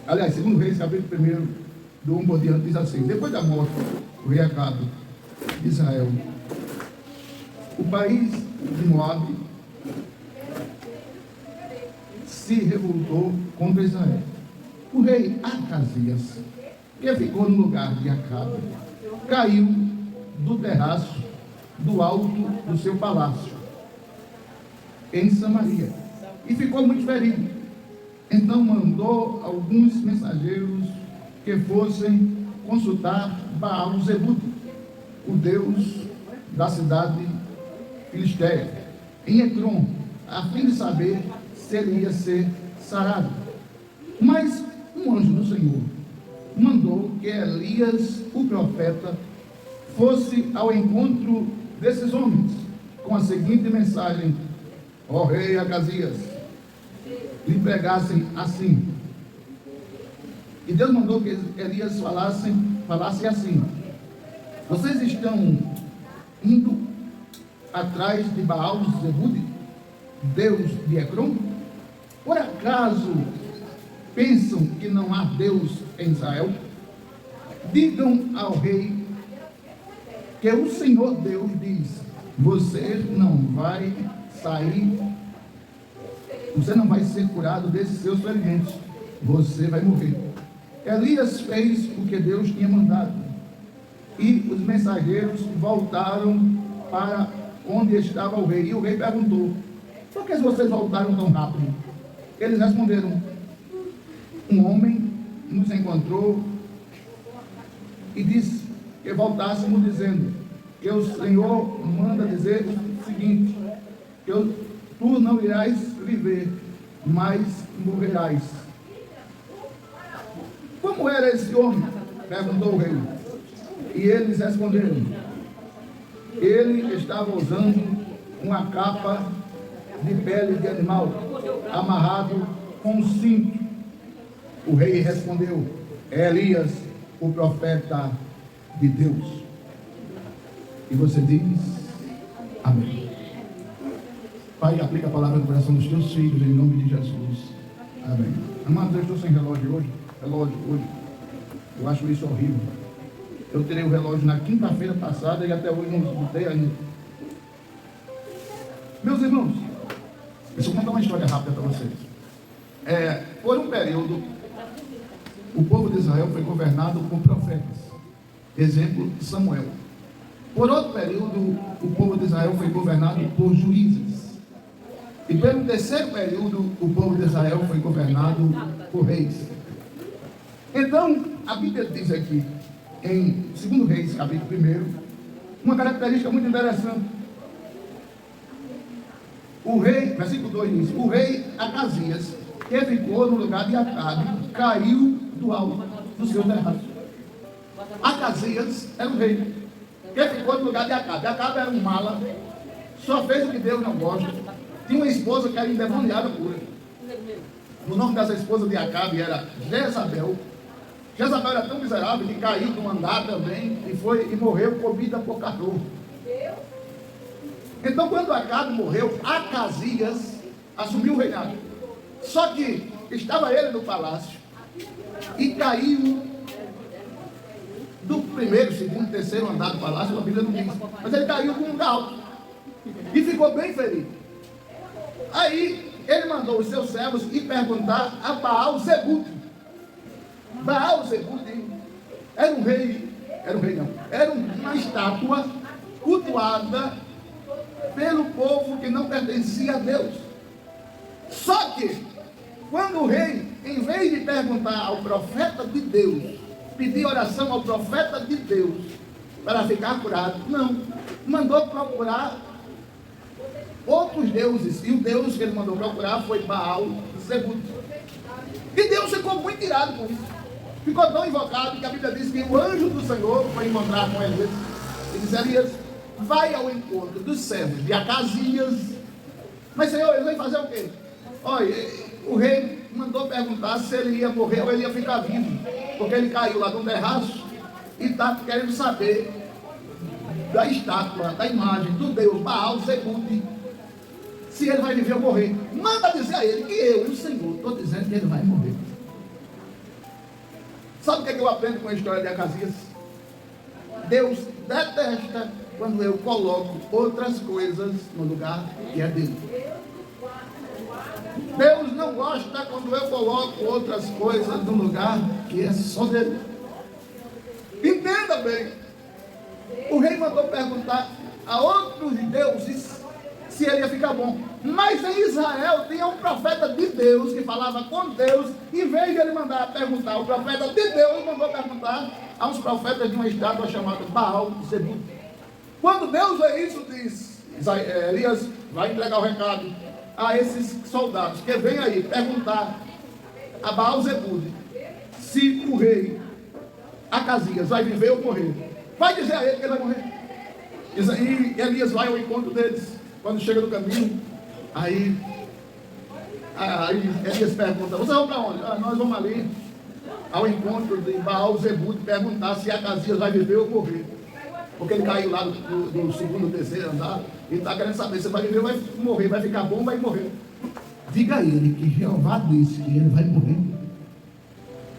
Aliás, segundo Reis, capítulo 1, do 1 por diante, diz assim: depois da morte do rei Acabe de Israel, o país de Moabe se revoltou contra Israel. O rei Acasias, que ficou no lugar de Acabe, caiu do terraço do alto do seu palácio em Samaria e ficou muito ferido. Então mandou alguns mensageiros que fossem consultar Baal-Zebub, o deus da cidade filisteia, em Ecrom, a fim de saber se ele ia ser sarado. Mas um anjo do Senhor mandou que Elias, o profeta, fosse ao encontro desses homens com a seguinte mensagem: ó rei Acasias, lhe pregassem assim. E Deus mandou que Elias falasse assim: vocês estão indo atrás de Baal-Zebub, deus de Ecrom? Por acaso pensam que não há Deus em Israel? Digam ao rei que o Senhor Deus diz: você não vai sair, você não vai ser curado desses seus ferimentos, você vai morrer. Elias fez o que Deus tinha mandado, e os mensageiros voltaram para onde estava o rei. E o rei perguntou: por que vocês voltaram tão rápido? Eles responderam: um homem nos encontrou e disse que voltássemos, dizendo que o Senhor manda dizer o seguinte: que tu não irás viver, mas morrerás. Como era esse homem? Perguntou o rei. E eles responderam: ele estava usando uma capa de pele de animal, amarrado com um cinto. O rei respondeu: é Elias, o profeta de Deus. E você diz: amém. Pai, aplica a palavra no coração dos teus filhos, em nome de Jesus. Amém. Amados, eu estou sem relógio hoje. Eu acho isso horrível. Eu tirei o relógio na quinta-feira passada e até hoje não botei ainda. Meus irmãos, deixa eu contar uma história rápida para vocês. Por um período, o povo de Israel foi governado por profetas. Exemplo, Samuel. Por outro período, o povo de Israel foi governado por juízes. E pelo terceiro período, o povo de Israel foi governado por reis. Então, a Bíblia diz aqui, em 2 Reis, capítulo 1, uma característica muito interessante. O rei, versículo 2 diz: o rei Acasias, que ficou no lugar de Acabe, caiu do alto do seu terraço. Acasias era o rei, que ficou no lugar de Acabe. Acabe era um mala, só fez o que Deus não gosta. Tinha uma esposa que era endemoniada pura. O nome dessa esposa de Acabe era Jezabel. Jezabel era tão miserável que caiu no andar também e morreu comida por cachorro. Então, quando Acabe morreu, Acasias assumiu o reinado. Só que estava ele no palácio e caiu do primeiro, segundo, terceiro andar do palácio. A Bíblia não diz, mas ele caiu com um lugar alto e ficou bem ferido. Aí ele mandou os seus servos ir perguntar a Baal-Zebub. Baal-Zebub era uma estátua cultuada pelo povo que não pertencia a Deus. Só que, quando o rei, em vez de perguntar ao profeta de Deus, pedir oração ao profeta de Deus para ficar curado, não, mandou procurar outros deuses. E o Deus que ele mandou procurar foi Baal-Zebub. E Deus ficou muito irado com isso. Ficou tão invocado que a Bíblia diz que o anjo do Senhor foi encontrar com Elias e disse: Elias, vai ao encontro dos servos de Acasias. Mas Senhor, ele vai fazer o quê? Olha, o rei mandou perguntar se ele ia morrer ou ele ia ficar vivo, porque ele caiu lá no terraço e está querendo saber da estátua, da imagem do Deus Baal-Zebub, se ele vai viver ou morrer. Manda dizer a ele que eu, o Senhor, estou dizendo que ele vai morrer. Sabe o que eu aprendo com a história de Acasias? Deus detesta quando eu coloco outras coisas no lugar que é dele. Deus não gosta quando eu coloco outras coisas no lugar que é só dele. Entenda bem. O rei mandou perguntar a outros deuses se ele ia ficar bom. Mas em Israel tinha um profeta de Deus que falava com Deus. Em vez de ele mandar perguntar, o profeta de Deus mandou perguntar aos profetas de uma estátua chamada Baal-zebub. Quando Deus vê isso, diz Elias, vai entregar o recado a esses soldados que vêm aí perguntar a Baal-zebub se o rei Acasias vai viver ou morrer. Vai dizer a ele que ele vai morrer. E Elias vai ao encontro deles. Quando chega no caminho, aí Elias pergunta: vocês vão para onde? Nós vamos ali ao encontro de Baal-zebub perguntar se Acasias vai viver ou morrer. Porque ele caiu lá do segundo, terceiro andar e está querendo saber se vai viver ou vai morrer, vai ficar bom ou vai morrer. Diga a ele que Jeová disse que ele vai morrer.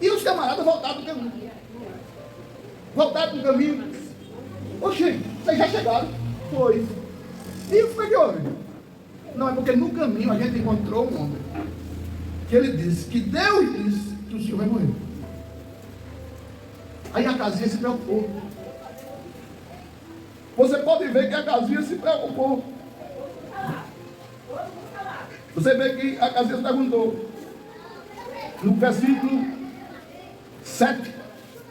E os camaradas voltaram do caminho. Voltaram do caminho. Oxe, vocês já chegaram? Foi. E o que foi que houve? Não, é porque no caminho a gente encontrou um homem que ele disse que Deus disse que o senhor vai morrer. Aí Acasias se preocupou. Você pode ver que Acasias se preocupou. Você vê que Acasias perguntou no versículo 7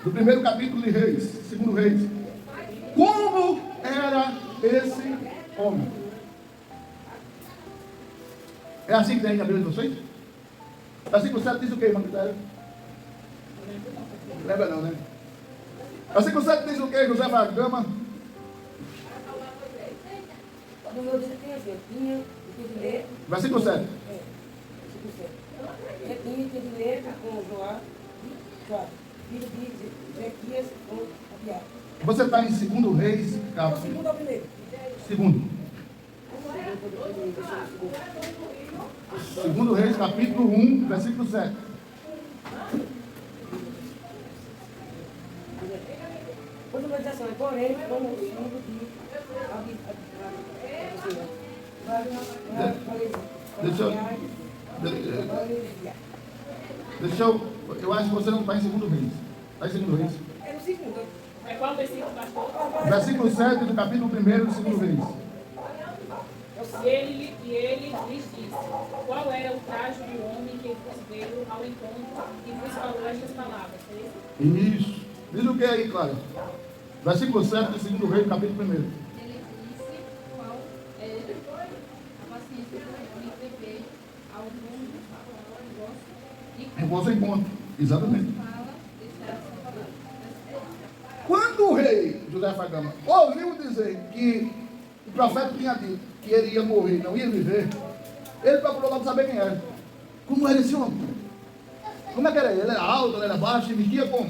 do primeiro capítulo de Reis, segundo Reis, como era esse homem? É assim que tem na Bíblia de vocês? Versículo 7 diz o que, irmão? Lembra não, né? Versículo 7 diz o que, José Vargama? Versículo 7. Tinha de ler com Joá, filho de Zequias com Abiá. Você está em 2 Reis, capítulo. Segundo ou primeiro? Segundo. 2 Reis, capítulo 1, versículo 7. Outra organização é, porém, como o filho eu acho que você não está em 2 Reis. Está em 2 Reis. É no segundo. É qual versículo, pastor? Versículo 7 do capítulo 1 de 2 Reis. E ele lhes disse: qual era o traje do homem que vos veio ao encontro e vos falou estas palavras? É isso? Isso. Diz o que aí, Clara? Versículo 7 de 2 Reis, capítulo 1. Ele disse qual era a paciência do homem que veio ao mundo Em vosso encontro. Exatamente. fala deixar essa palavra. Quando o rei José Fagama ouviu dizer que o profeta tinha dito que ele ia morrer, não ia viver, ele procurou logo saber quem era. Como era esse homem? Como é que era ele? Ele era alto, ele era baixo, ele vestia como?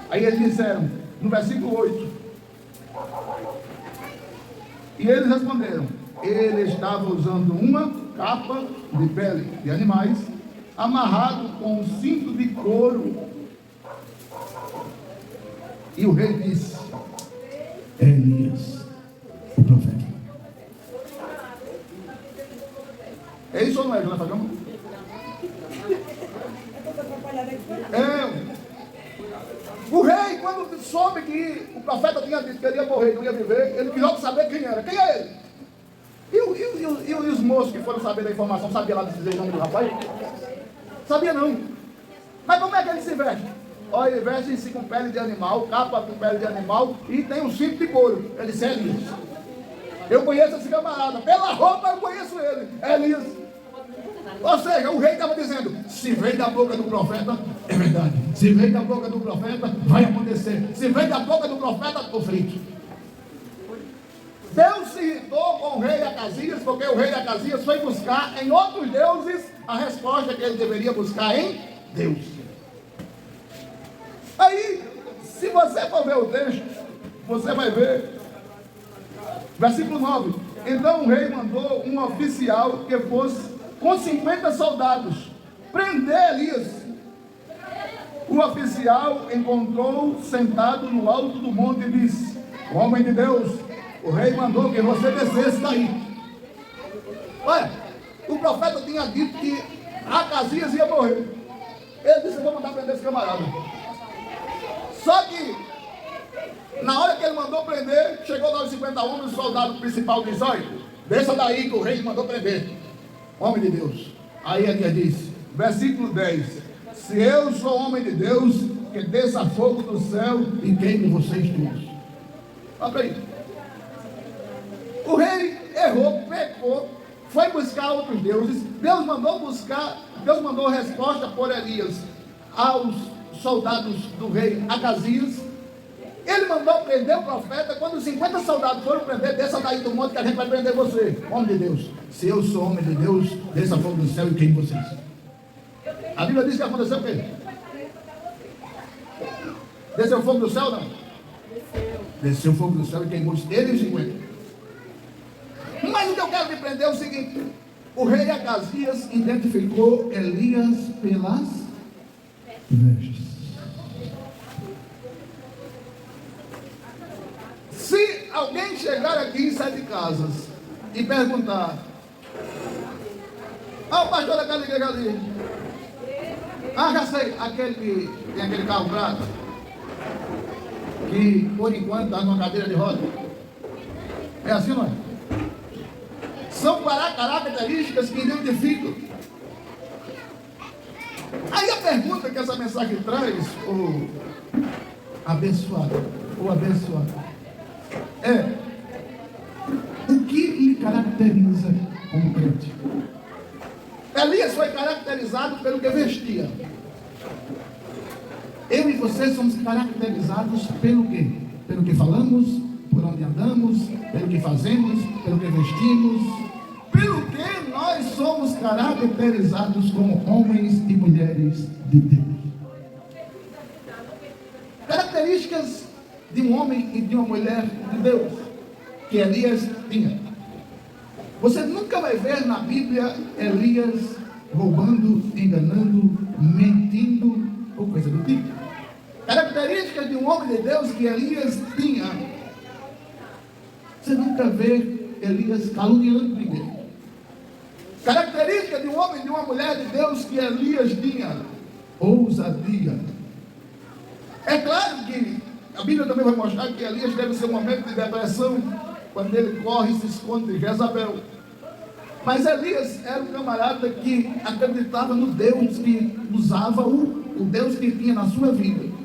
Aí eles disseram, no versículo 8, e eles responderam: ele estava usando uma capa de pele de animais, amarrado com um cinto de couro. E o rei disse: Elias, o profeta. É isso ou não é, José Fagama? É. O rei, quando soube que o profeta tinha dito que ele ia morrer, não ia viver, ele quis logo saber quem era. Quem é ele? E os moços que foram saber da informação, sabia lá dizer o nome do rapaz? Sabia não. Mas como é que ele se veste? Olha, ele veste-se com pele de animal, capa com pele de animal e tem um cinto de couro. Ele disse: Elias. Eu conheço esse camarada. Pela roupa eu conheço ele. Elias. Ou seja, o rei estava dizendo: se vem da boca do profeta, é verdade. Se vem da boca do profeta, vai acontecer. Se vem da boca do profeta, estou frito. Deus se irritou com o rei Acasias, porque o rei Acasias foi buscar em outros deuses a resposta que ele deveria buscar em Deus. Aí, se você for ver o texto, você vai ver, versículo 9: então o rei mandou um oficial que fosse com 50 soldados prender Elias. O um oficial encontrou sentado no alto do monte e disse: homem de Deus, o rei mandou que você descesse daí. Olha, o profeta tinha dito que Acasias ia morrer. Ele disse: eu vou mandar prender esse camarada. Só que, na hora que ele mandou prender, chegou lá os 50 homens, o soldado principal disse: olha, desça daí que o rei mandou prender. Homem de Deus. Aí ele disse, versículo 10: se eu sou homem de Deus, que desça fogo do céu e queime vocês todos. Olha aí. O rei errou, pecou, foi buscar outros deuses. Deus mandou resposta por Elias aos soldados do rei Acasias. Ele mandou prender o profeta. Quando os 50 soldados foram prender, desça daí do monte que a gente vai prender você. Homem de Deus, se eu sou homem de Deus, desça fogo do céu e queime vocês. A Bíblia diz que aconteceu o quê? Desceu fogo do céu, não? Desceu fogo do céu e queimou ele e os 50. Mas o que eu quero me prender é o seguinte: o rei Acasias identificou Elias pelas vestes. Se alguém chegar aqui em 7 casas e perguntar: o pastor daquela igreja ali, já sei, aquele que tem aquele carro prato, que por enquanto está numa cadeira de roda. É assim, não é? São características que identificam. Aí a pergunta que essa mensagem traz, o abençoado, é: o que lhe caracteriza como crente? Elias foi caracterizado pelo que vestia. Eu e você somos caracterizados pelo quê? Pelo que falamos, por onde andamos, pelo que fazemos, pelo que vestimos, pelo que nós somos caracterizados como homens e mulheres de Deus. Características de um homem e de uma mulher de Deus que Elias tinha. Você nunca vai ver na Bíblia Elias roubando, enganando, mentindo ou coisa do tipo. Características de um homem de Deus que Elias tinha. Você nunca vê Elias caluniando ninguém. Característica de um homem e de uma mulher de Deus que Elias tinha: ousadia. É claro que a Bíblia também vai mostrar que Elias deve ser um momento de depressão, quando ele corre e se esconde de Jezabel. Mas Elias era um camarada que acreditava no Deus que usava o Deus que tinha na sua vida.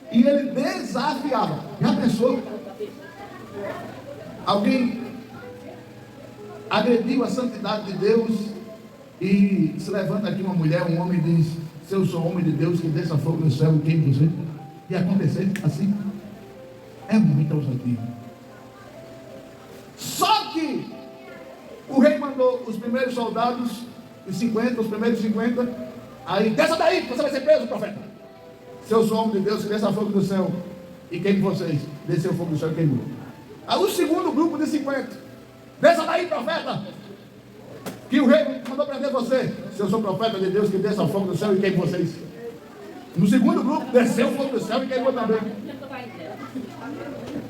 E ele desafiava. Já pensou? Alguém agrediu a santidade de Deus e se levanta aqui uma mulher, um homem, e diz: se eu sou homem de Deus, que desça fogo no céu e queime você. E acontecer assim? É muita ousadia. Só que o rei mandou os primeiros soldados, os primeiros 50, aí: desça daí, você vai ser preso, profeta. Se eu sou homem de Deus, que desça fogo do céu e queime vocês. Desceu fogo do céu e queimou. Aí o segundo grupo de 50: desça daí, profeta, que o rei mandou prender você. Se eu sou profeta de Deus, que desça fogo do céu e queime vocês. No segundo grupo, desceu fogo do céu e queimou também.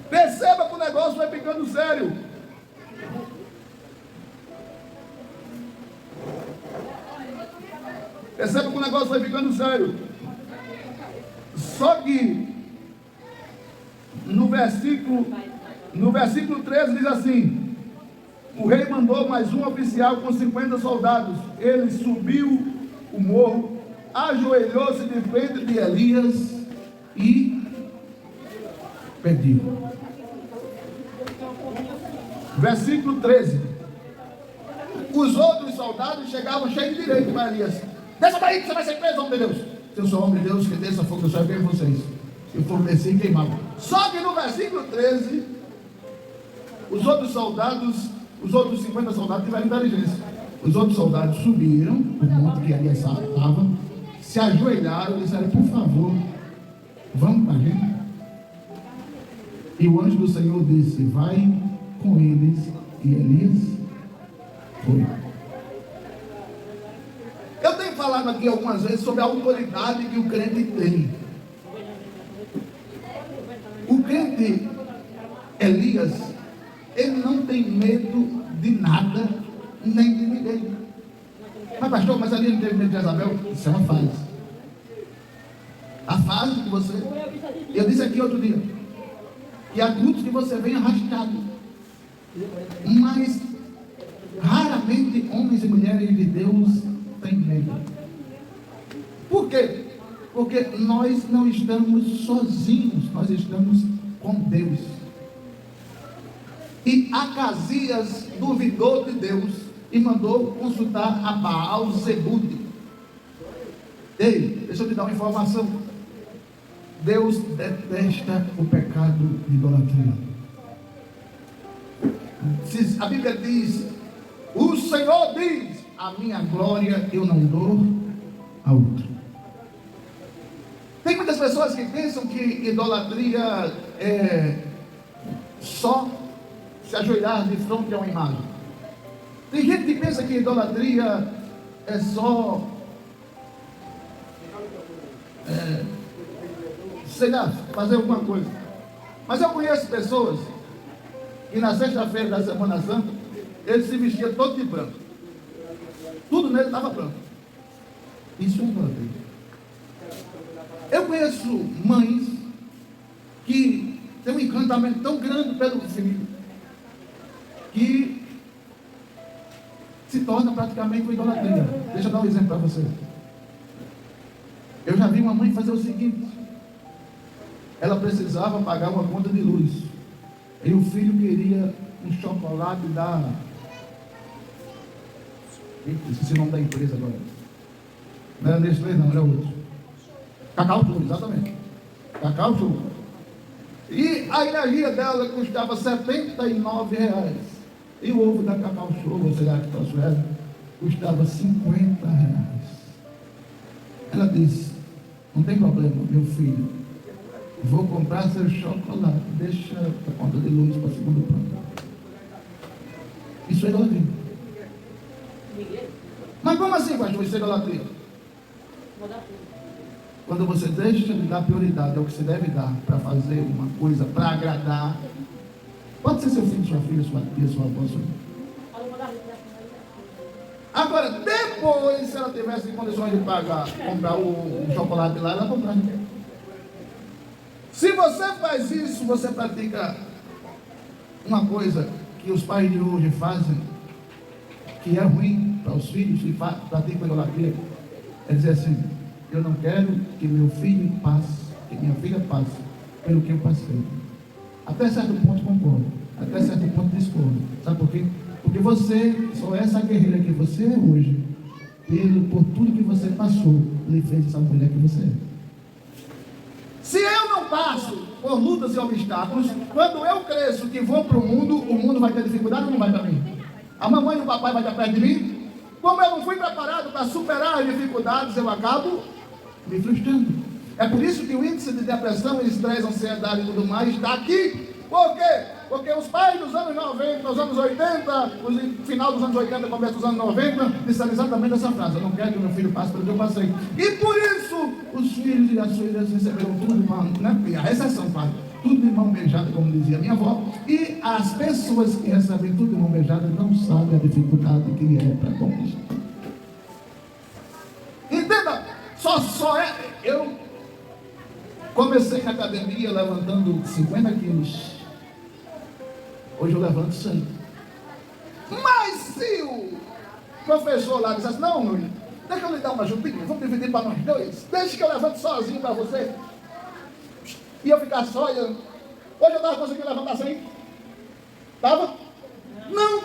Perceba que o negócio vai ficando sério. Perceba que o negócio vai ficando sério. Só que no versículo 13 diz assim: o rei mandou mais um oficial com 50 soldados. Ele subiu o morro, ajoelhou-se de frente de Elias e pediu. Versículo 13. Os outros soldados chegavam cheios de direito para Elias: desça daí que você vai ser preso, homem de Deus. Se eu sou homem de Deus, que desça fogo do céu e queime vocês. Se eu for descer e queimar. Só que no versículo 13, os outros 50 soldados tiveram inteligência. Os outros soldados subiram o monte que Elias estava, se ajoelharam e disseram: por favor, vamos com a gente. E o anjo do Senhor disse: vai com eles. E Elias foi. Eu tenho falado aqui algumas vezes sobre a autoridade que o crente tem. crente Elias, ele não tem medo de nada, nem de ninguém. Mas pastor, mas ali não teve medo de Jezabel? Isso é uma fase. A fase que você... Eu disse aqui outro dia, que há cultos que você vem arrastado. Mas raramente homens e mulheres de Deus têm medo. Por quê? Porque nós não estamos sozinhos, nós estamos com Deus. E Acasias duvidou de Deus e mandou consultar a Baal-Zebude. Ei, deixa eu te dar uma informação. Deus detesta o pecado de idolatria. A Bíblia diz: o Senhor diz, a minha glória eu não dou a outro. Tem muitas pessoas que pensam que idolatria é só se ajoelhar de frente a uma imagem. Tem gente que pensa que idolatria é só sei lá, fazer alguma coisa. Mas eu conheço pessoas que na sexta-feira da Semana Santa ele se vestia todo de branco. Tudo nele estava branco. Isso é idolatria. Eu conheço mães que têm um encantamento tão grande pelo filho que se torna praticamente uma idolatria. Deixa eu dar um exemplo para você. Eu já vi uma mãe fazer o seguinte: ela precisava pagar uma conta de luz e o filho queria um chocolate da... esqueci o nome da empresa agora. Não era Nestlé, não, era outro. Cacau Show, exatamente. Cacau Show. E a energia dela custava R$79. E o ovo da Cacau Show, você lá que trouxe ela, custava R$50. Ela disse: não tem problema, meu filho, vou comprar seu chocolate, deixa a conta de luz para o segundo plano. Isso é idolatria. Mas como assim, pastor, isso é idolatria? Quando você deixa de dar prioridade ao que você deve dar para fazer uma coisa, para agradar, pode ser seu filho, sua filha, sua tia, sua avó, sua... Agora, depois, se ela tivesse condições de pagar, comprar o chocolate lá, ela compraria. Se você faz isso, você pratica uma coisa que os pais de hoje fazem, que é ruim para os filhos que praticam idolatria, é dizer assim: eu não quero que meu filho passe, que minha filha passe pelo que eu passei. Até certo ponto concordo, até certo ponto discordo. Sabe por quê? Porque você só é essa guerreira que você é hoje, por tudo que você passou, lhe fez essa mulher que você é. Se eu não passo por lutas e obstáculos, quando eu cresço que vou para o mundo vai ter dificuldade ou não vai para mim? A mamãe e o papai vão estar perto de mim? Como eu não fui preparado para superar as dificuldades, eu acabo me frustrando. É por isso que o índice de depressão, estresse, ansiedade e tudo mais está aqui. Por quê? Porque os pais dos anos 90, dos anos 80, no final dos anos 80, começo dos anos 90, disseram exatamente essa frase: eu não quero que meu filho passe pelo que eu passei. E por isso, os filhos e as filhas receberam tudo de mão, né? A exceção, claro, tudo de mão beijada, como dizia minha avó. E as pessoas que recebem tudo de mão beijada não sabem a dificuldade que é para conquistar. Entenda, só é... Eu comecei na academia levantando 50 quilos. Hoje eu levanto 100. Mas se o professor lá dissesse: não, Luiz, deixa eu lhe dar uma ajudinha, vamos dividir para nós dois, deixa que eu levante sozinho para você, e eu ficar só olhando. Hoje eu estava conseguindo levantar 100? Estava? Não.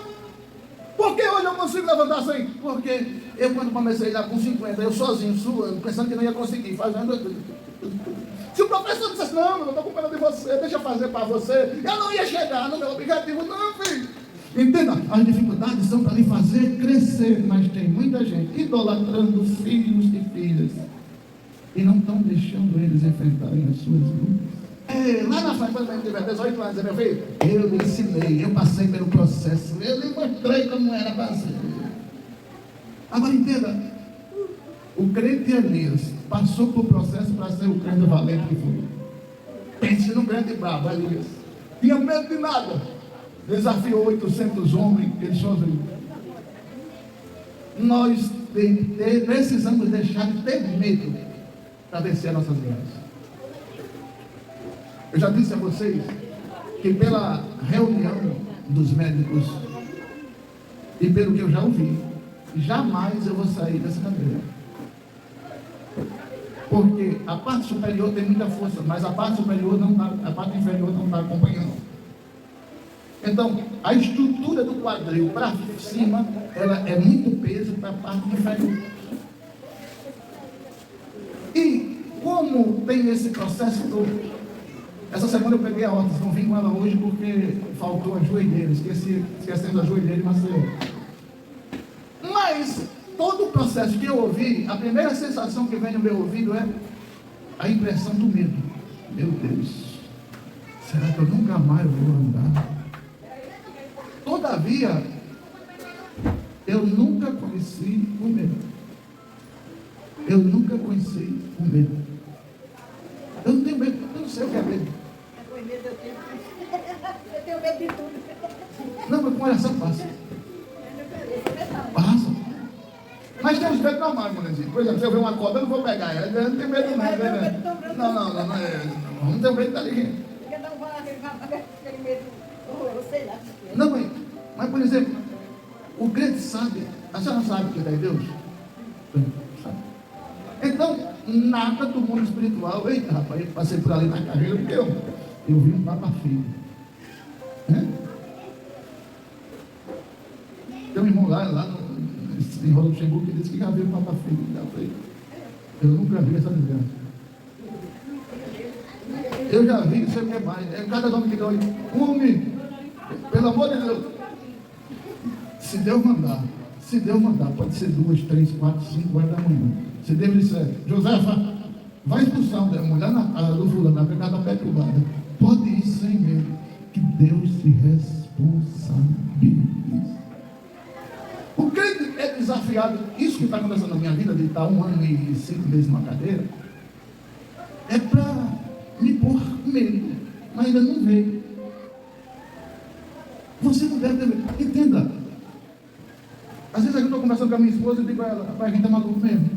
Por que hoje eu consigo levantar 100? Porque eu, quando comecei lá com 50, eu sozinho, suando, pensando que não ia conseguir, fazendo... Se o professor dissesse: não, eu estou com pena de você, deixa eu fazer para você, eu não ia chegar no meu objetivo. Não, filho. Entenda, as dificuldades são para lhe fazer crescer, mas tem muita gente idolatrando filhos e filhas e não estão deixando eles enfrentarem as suas lutas. Lá na frente, quando eu tiver 18 anos, meu filho, eu lhe ensinei, eu passei pelo processo, eu lhe mostrei como era fazer. Agora entenda, o crente Elias passou por processo para ser o crente valente que foi. Pense no grande brabo, Elias. Tinha medo de nada. Desafiou 800 homens, ele sozinho. Nós precisamos deixar de ter medo para vencer as nossas guerras. Eu já disse a vocês que pela reunião dos médicos e pelo que eu já ouvi, jamais eu vou sair dessa cadeira. Porque a parte superior tem muita força, mas a parte superior não está, a parte inferior não está acompanhando. Então, a estrutura do quadril para cima, ela é muito peso para a parte inferior. E como tem esse processo todo? Essa semana eu peguei a órtese, não vim com ela hoje porque faltou a joelheira, esquecendo a joelheira em Maceió. Mas todo o processo que eu ouvi, a primeira sensação que vem no meu ouvido é a impressão do medo. Meu Deus, será que eu nunca mais vou andar? Todavia, eu nunca conheci o medo. Eu nunca conheci o medo. Eu não tenho medo, eu não sei o que é medo. Eu tenho medo de tudo. Não, mas com oração passa. Passa. Mas tem uns medos normais, Monezinho. Por exemplo, se eu ver uma cobra, eu não vou pegar ela. Eu não tenho medo não, né? Não tenho medo dali. Porque não vai aquele medo, sei lá. Não, mas por exemplo, o crente sabe, a senhora sabe que é Deus? Sabe. Então, nada do mundo espiritual. Eita, rapaz, eu passei por ali na carreira, porque eu vi um Papa Filho. Tem um irmão lá em Roda do Xembu que disse que já viu o Papa Filho. Eu nunca vi essa desgraça. Eu já vi, não sei o que mais. É cada nome que dói. Homem, pelo amor de Deus. Se Deus mandar, pode ser 2, 3, 4, 5 horas da manhã. Se Deus disser, Josefa, vai expulsar a mulher do fulano, na pegada perturbada. Pode ir sem medo, que Deus se responsabiliza. O crente é desafiado. Isso que está acontecendo na minha vida, de estar 1 ano e 5 meses numa cadeira, é para me pôr medo, mas ainda não veio. Você não deve ter medo. Entenda. Às vezes eu estou conversando com a minha esposa e digo a ela, rapaz, a gente é maluco mesmo.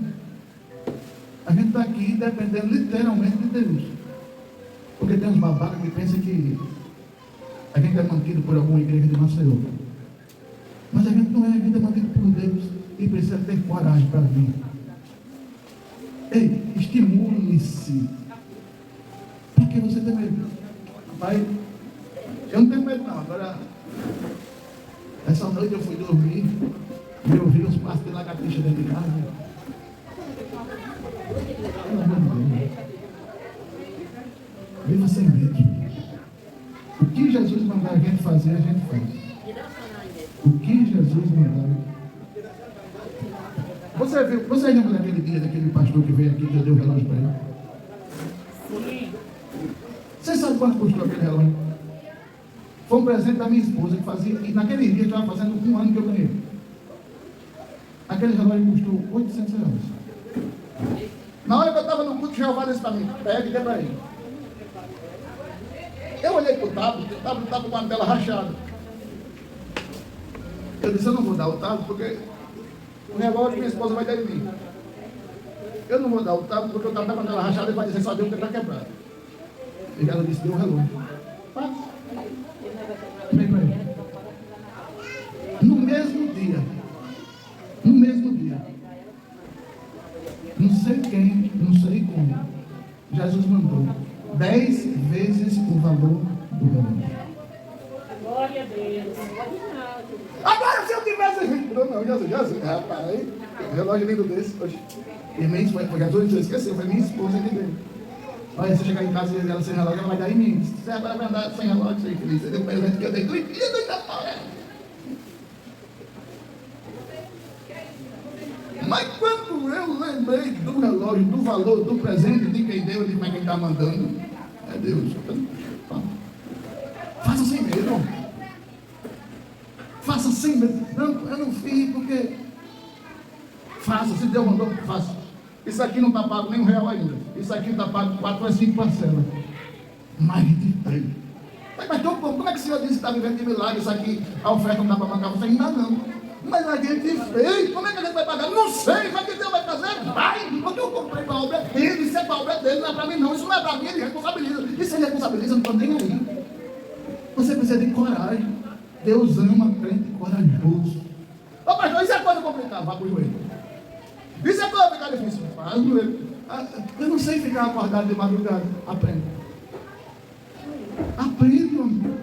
A gente está aqui dependendo literalmente de Deus. Porque tem uns babacas que pensam que a gente é mantido por alguma igreja de Maceió. Mas a gente não é, a gente é mantido por Deus e precisa ter coragem para vir. Ei, estimule-se. Por que você tem medo? Pai, eu não tenho medo não. Agora, essa noite eu fui dormir e eu vi os passos de lagartixa dentro de casa. Pelo amor de Deus. Viva sem medo. O que Jesus mandar a gente fazer, a gente faz. O que Jesus mandar. Você lembra daquele dia, daquele pastor que veio aqui que eu dei o relógio para ele? Sim. Você sabe quanto custou aquele relógio? Foi um presente da minha esposa que fazia, e naquele dia estava fazendo 1 ano que eu ganhei. Aquele relógio custou R$800. Na hora que eu estava no culto, Jeová disse para mim, pega e dê para ele. Eu olhei para o tablet estava com a tela rachada. Eu disse, eu não vou dar o tablet porque o relógio minha esposa vai dar em mim. Eu não vou dar o tablet porque eu estava com a tela rachada e vai dizer, só Deus que está quebrado. E ela disse, deu o relógio. Passa. Vem para ele. No mesmo dia, não sei quem, não sei como, Jesus mandou 10 vezes o valor do relógio. Glória a Deus. Agora se eu tivesse Jesus, rapaz, aí, relógio lindo desse, hoje. E minha esposa, porque Jesus esqueceu, foi minha esposa que deu. Olha, se chegar em casa e ela sem relógio, ela vai dar em mim. Você agora vai andar sem relógio, sem feliz. Você deu um presente que eu dei 2 dias da hora. Mas quando eu lembrei do relógio, do valor, do presente, de quem deu, de quem está mandando, é Deus. Faça sem medo. Faça sem medo. Não, eu não fiz porque. Faça, se Deus mandou, faça. Isso aqui não está pago nem R$1 ainda. Isso aqui está pago 4 a 5 parcelas. mais de 3. Mas pastor, como é que o senhor disse que está vivendo de milagre? Isso aqui, a oferta não dá para bancar você? Ainda não. Mas a gente fez, como é que a gente vai pagar? Não sei, mas que Deus vai fazer? Vai! Quando eu comprei para a obra dele, isso é para a obra dele, não é para mim não. Isso não é para mim, ele responsabiliza. E se ele responsabiliza, eu não estou nem aí. Você precisa de coragem. Deus ama crente corajoso. Ô pastor, isso é coisa complicada, vá para o joelho. Isso é coisa ficar difícil. Faz o joelho. Eu não sei ficar acordado de madrugada. Aprenda. Aprenda, meu amigo.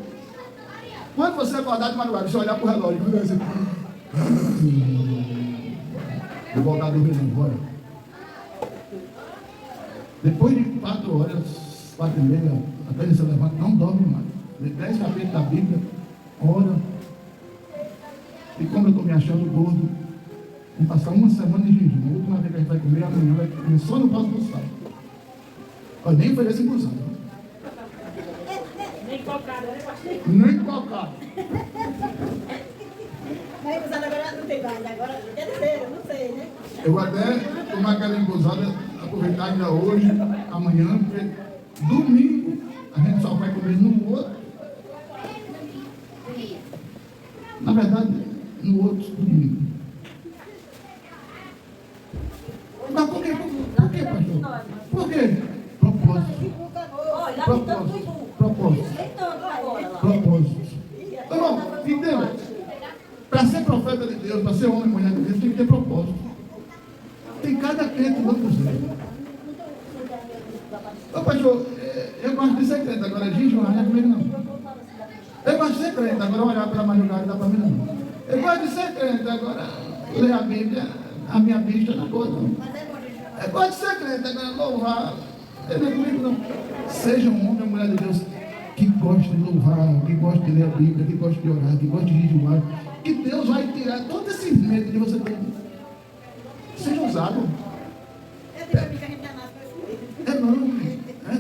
Quando você acordar de madrugada, você olhar para o relógio, você... Vou voltar a dormir agora. Depois de 4 horas, 4h30, até você levanta, não dorme mais. Lê 10 capítulos da Bíblia, ora. E como eu estou me achando gordo, vamos passar uma semana de jejum. A última vez que a gente vai comer, amanhã vai comer só no próximo sábado. Olha, nem ofereço inclusão. Nem cocada, né, pastor? Nem cocada. Mas usando agora não tem mais, agora é terceiro, não sei, né? Eu vou até tomar aquela embusada, aproveitar ainda hoje, amanhã, porque domingo a gente só vai comer no outro. Na verdade, no outro domingo. Mas por quê? Por quê, pastor? Por quê? Propósito. Olha, Propósito. Propósito. Propósito. Então, entenda. Para ser profeta de Deus, para ser homem e mulher de Deus, tem que ter propósito. Tem cada crente do outro jeito. Ô pastor, eu gosto de ser crente, agora jejuar não é comigo não. Eu gosto de ser crente, agora olhar pela madrugada não dá para mim não. Eu gosto de ser crente, agora ler a Bíblia, a minha vista não é boa não. Eu gosto de ser crente, agora louvar, não é comigo não. Seja um homem ou mulher de Deus que gosta de louvar, que gosta de ler a Bíblia, que gosta de orar, que gosta de jejuar, que Deus vai tirar todo esse medo de você ter. Seja ousado. Eu tenho amiga que já nasce com esse medo. É não.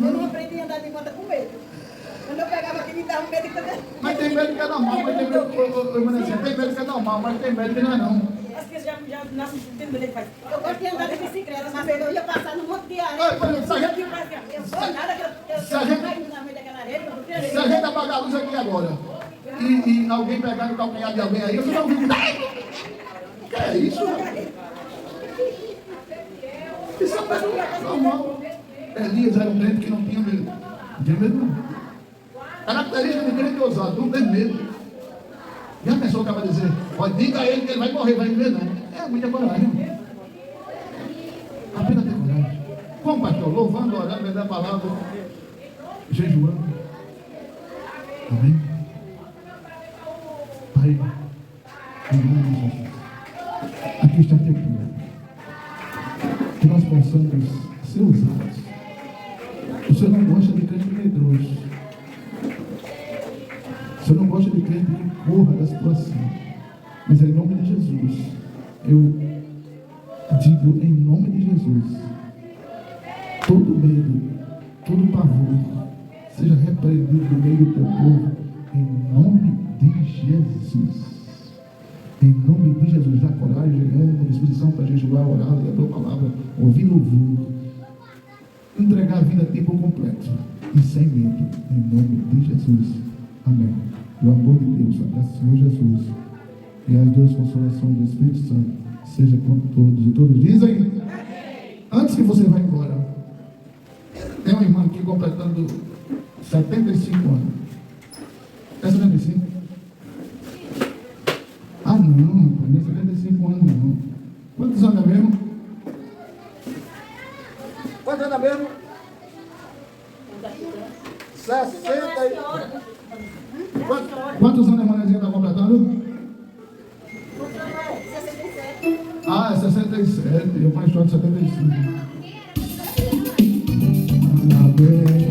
Eu não aprendi a andar de moto com medo. Quando eu pegava aqui, me dava medo de fazer. Mas tem medo que é normal, mas tem medo que é normal, mas tem medo que não é não. As crianças já nascem tendo medo de fazer. Eu gosto de andar de bicicleta, mas eu ia passar no monte de areia. Olha, se a gente- Eu sou nada que eu se a gente- caindo na meio daquela areia. Se a gente apagar a luz aqui agora e alguém pegar no calcanhar de alguém aí, você vai ouvir. Que é isso? Isso é uma coisa normal. Elias era um crente que não tinha medo. Não tinha medo não. Característica do crente ousado, não tem medo. E a pessoa acaba de dizer, pode diga a ele que ele vai morrer, vai viver não. É muita coragem. Apenas ter coragem. Como pastor? Louvando, orando, lendo a palavra, jejuando. Amém? Pai, em nome de Jesus, aqui está teu povo. Que nós possamos ser usados. O Senhor não gosta de crente medroso. O Senhor não gosta de crente que corra da situação. Mas em nome de Jesus, eu digo em nome de Jesus, todo medo, todo pavor, seja repreendido no meio do teu povo, em nome de Jesus. Em nome de Jesus, dá coragem, ânimo, disposição para jejuar, orar, ler a tua palavra, ouvir louvor, entregar a vida a tempo completo e sem medo, em nome de Jesus. Amém. O amor de Deus, a graça do Senhor Jesus e as duas consolações do Espírito Santo seja com todos. E todos dizem: antes que você vá embora, tem uma irmã aqui completando 75 anos. É 75? Ah, não, não é 75 anos não. Quantos anos é mesmo? Quantos anos é mesmo? 60. Quantos anos a irmãzinha está completando? Ah, é 67. Eu mais estou de 75. Parabéns.